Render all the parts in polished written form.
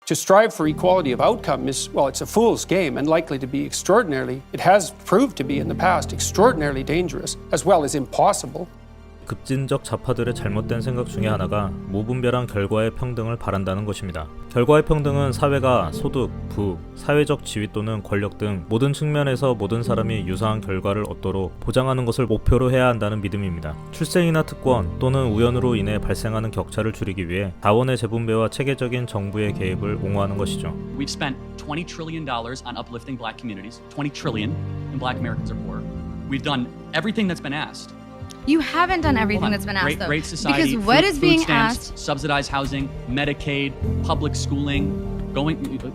To strive for equality of outcome is, well, it's a fool's game and likely to be it has proved to be in the past extraordinarily dangerous as well as impossible. 급진적 좌파들의 잘못된 생각 중에 하나가 무분별한 결과의 평등을 바란다는 것입니다. 결과의 평등은 사회가 소득, 부, 사회적 지위 또는 권력 등 모든 측면에서 모든 사람이 유사한 결과를 얻도록 보장하는 것을 목표로 해야 한다는 믿음입니다. 출생이나 특권 또는 우연으로 인해 발생하는 격차를 줄이기 위해 자원의 재분배와 체계적인 정부의 개입을 옹호하는 것이죠. We've spent $20 trillion on uplifting black communities. 20 trillion and black Americans are poor. We've done everything that's been asked. You haven't done everything that's been asked, though. Great society, because what is being stamps, asked? subsidized housing, Medicaid, public schooling,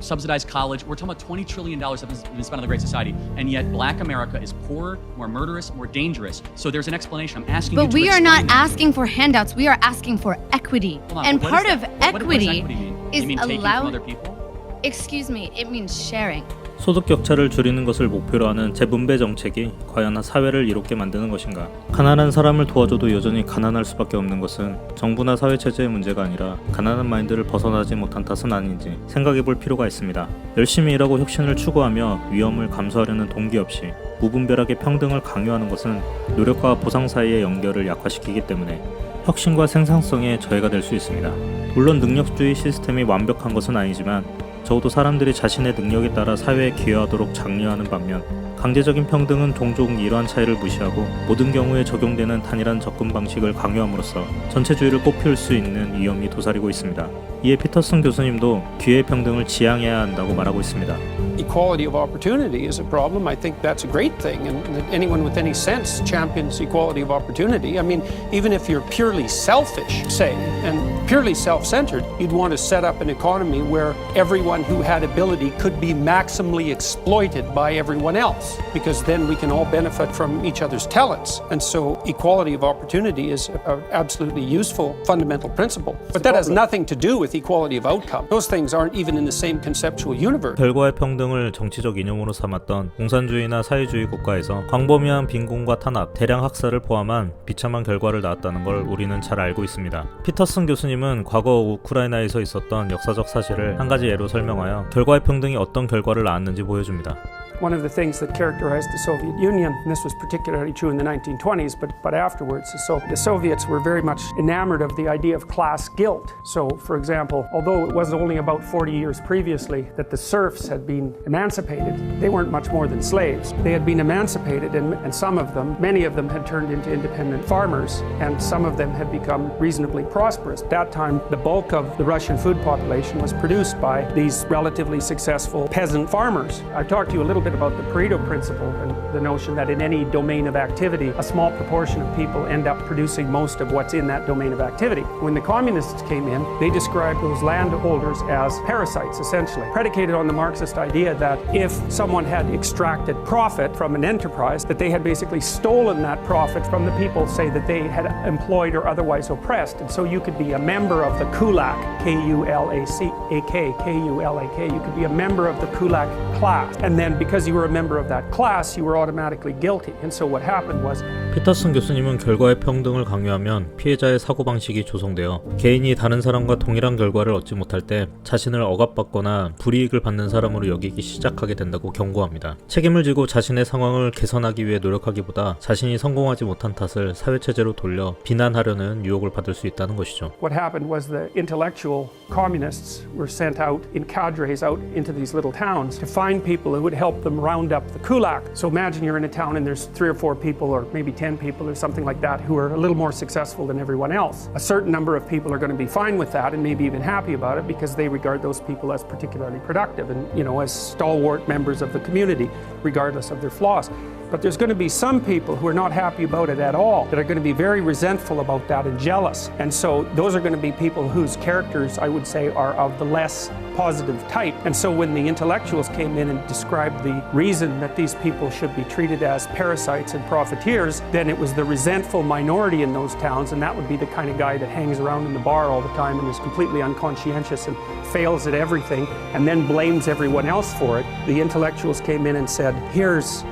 subsidized college. We're talking about $20 trillion that has been spent on the Great Society, and yet Black America is poorer, more murderous, more dangerous. So there's an explanation. I'm asking you to But we are explain not that. asking for handouts. We are asking for equity. Hold on, And what part is of that? What does equity equity mean? is You mean taking from allowing. other people? Excuse me. It means sharing. 소득 격차를 줄이는 것을 목표로 하는 재분배 정책이 과연 사회를 이롭게 만드는 것인가? 가난한 사람을 도와줘도 여전히 가난할 수밖에 없는 것은 정부나 사회 체제의 문제가 아니라 가난한 마인드를 벗어나지 못한 탓은 아닌지 생각해 볼 필요가 있습니다. 열심히 일하고 혁신을 추구하며 위험을 감수하려는 동기 없이 무분별하게 평등을 강요하는 것은 노력과 보상 사이의 연결을 약화시키기 때문에 혁신과 생산성에 저해가 될 수 있습니다. 물론 능력주의 시스템이 완벽한 것은 아니지만 적어도 사람들이 자신의 능력에 따라 사회에 기여하도록 장려하는 반면 강제적인 평등은 종종 이러한 차이를 무시하고 모든 경우에 적용되는 단일한 접근 방식을 강요함으로써 전체주의를 꽃피울 수 있는 위험이 도사리고 있습니다. 이에 피터슨 교수님도 기회 평등을 지향해야 한다고 말하고 있습니다. Equality of opportunity is a problem. I think that's a great thing, and that anyone with any sense champions equality of opportunity. I mean, even if you're purely selfish, say, and purely self-centered, you'd want to set up an economy where everyone who had ability could be maximally exploited by everyone else, because then we can all benefit from each other's talents. And so equality of opportunity is an absolutely useful fundamental principle. But that has nothing to do with equality of outcome. Those things aren't even in the same conceptual universe. 결과의 평등을 정치적 이념으로 삼았던 공산주의나 사회주의 국가에서 광범위한 빈곤과 탄압, 대량 학살을 포함한 비참한 결과를 낳았다는 걸 우리는 잘 알고 있습니다. 피터슨 교수님은 과거 우크라이나에서 있었던 역사적 사실을 한 가지 예로 설명하여 결과의 평등이 어떤 결과를 낳았는지 보여줍니다. One of the things that characterized the Soviet Union, and this was particularly true in the 1920s, but afterwards, the Soviets were very much enamored of the idea of class guilt. So, for example, although it was only about 40 years previously that the serfs had been emancipated, they weren't much more than slaves. They had been emancipated, and some of them, many of them had turned into independent farmers, and some of them had become reasonably prosperous. At that time, the bulk of the Russian food population was produced by these relatively successful peasant farmers. I've talked to you a little bit about the Pareto principle and the notion that in any domain of activity, a small proportion of people end up producing most of what's in that domain of activity. When the communists came in, they described those landholders as parasites, essentially, predicated on the Marxist idea that if someone had extracted profit from an enterprise, that they had basically stolen that profit from the people, say, that they had employed or otherwise oppressed. And so you could be a member of the kulak, K-U-L-A-K, K-U-L-A-K. You could be a member of the kulak class. And then because you were a member of that class, you were automatically guilty. And so what happened was 피터슨 교수님은 결과의 평등을 강요하면 피해자의 사고방식이 조성되어 개인이 다른 사람과 동일한 결과를 얻지 못할 때 자신을 억압받거나 불이익을 받는 사람으로 여기기 시작하게 된다고 경고합니다. 책임을 지고 자신의 상황을 개선하기 위해 노력하기보다 자신이 성공하지 못한 탓을 사회체제로 돌려 비난하려는 유혹을 받을 수 있다는 것이죠. what happened was the intellectual communists were sent out in cadres out into these little towns to find people who would help them round up the kulak. So imagine you're in a town and there's 3 or 4 people or maybe 10 people or something like that who are a little more successful than everyone else. A certain number of people are going to be fine with that and maybe even happy about it because they regard those people as particularly productive and, as stalwart members of the community, regardless of their flaws. But there's going to be some people who are not happy about it at all, that are going to be very resentful about that and jealous. And so those are going to be people whose characters, I would say, are of the less positive type. And so when the intellectuals came in and described the reason that these people should be treated as parasites and profiteers, then it was the resentful minority in those towns, and that would be the kind of guy that hangs around in the bar all the time and is completely unconscientious and fails at everything and then blames everyone else for it. The intellectuals came in and said, here's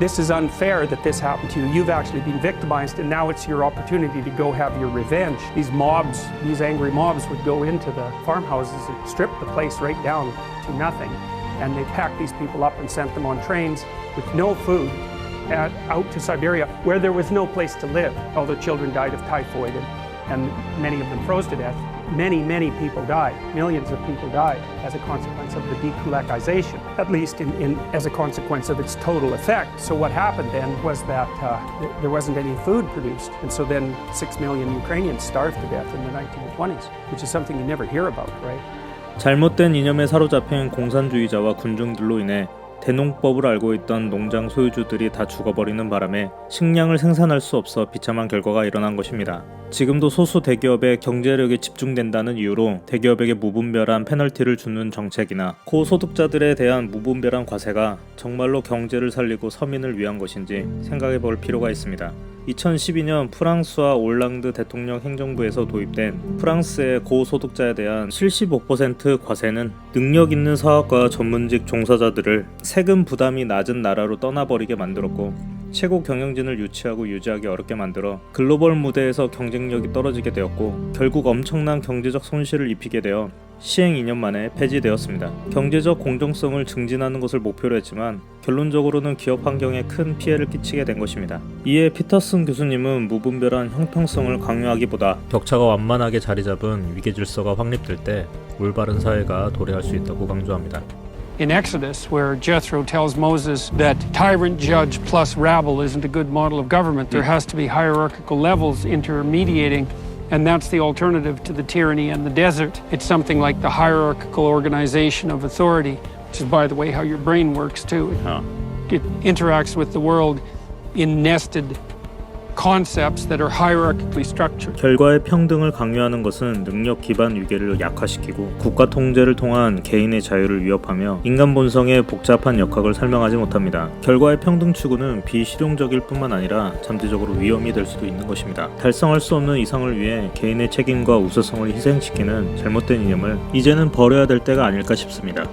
this is unfair that this happened to you. You've actually been victimized, and now it's your opportunity to go have your revenge. These mobs, these angry mobs would go into the farmhouses and strip the place right down to nothing. And they packed these people up and sent them on trains with no food out to Siberia, where there was no place to live. All the children died of typhoid, and many of them froze to death. Many people died. Millions of people died as a consequence of the dekulakization, at least as a consequence of its total effect. So what happened then was that there wasn't any food produced. And so then 6 million Ukrainians starved to death in the 1920s, which is something you never hear about, right? 잘못된 이념에 사로잡힌 공산주의자와 군중들로 인해 대농법을 알고 있던 농장 소유주들이 다 죽어버리는 바람에 식량을 생산할 수 없어 비참한 결과가 일어난 것입니다. 지금도 소수 대기업의 경제력이 집중된다는 이유로 대기업에게 무분별한 페널티를 주는 정책이나 고소득자들에 대한 무분별한 과세가 정말로 경제를 살리고 서민을 위한 것인지 생각해 볼 필요가 있습니다. 2012년 프랑스와 올랑드 대통령 행정부에서 도입된 프랑스의 고소득자에 대한 75% 과세는 능력 있는 사업가 전문직 종사자들을 세금 부담이 낮은 나라로 떠나버리게 만들었고 최고 경영진을 유치하고 유지하기 어렵게 만들어 글로벌 무대에서 경쟁력이 떨어지게 되었고 결국 엄청난 경제적 손실을 입히게 되어 시행 2년 만에 폐지되었습니다. 경제적 공정성을 증진하는 것을 목표로 했지만 결론적으로는 기업 환경에 큰 피해를 끼치게 된 것입니다. 이에 피터슨 교수님은 무분별한 형평성을 강요하기보다 격차가 완만하게 자리 잡은 위계 질서가 확립될 때 올바른 사회가 도래할 수 있다고 강조합니다. In Exodus, where Jethro tells Moses that tyrant, judge plus rabble isn't a good model of government, there has to be hierarchical levels intermediating, and that's the alternative to the tyranny and the desert. It's something like the hierarchical organization of authority, which is, by the way, how your brain works too. It interacts with the world in nested concepts that are hierarchically structured. 결과의 평등을 강요하는 것은 능력 기반 위계를 약화시키고 국가 통제를 통한 개인의 자유를 위협하며 인간 본성의 복잡한 역학을 설명하지 못합니다. 결과의 평등 추구는 비실용적일 뿐만 아니라 잠재적으로 위험이 될 수도 있는 것입니다. 달성할 수 없는 이상을 위해 개인의 책임과 우수성을 희생시키는 잘못된 이념을 이제는 버려야 될 때가 아닐까 싶습니다.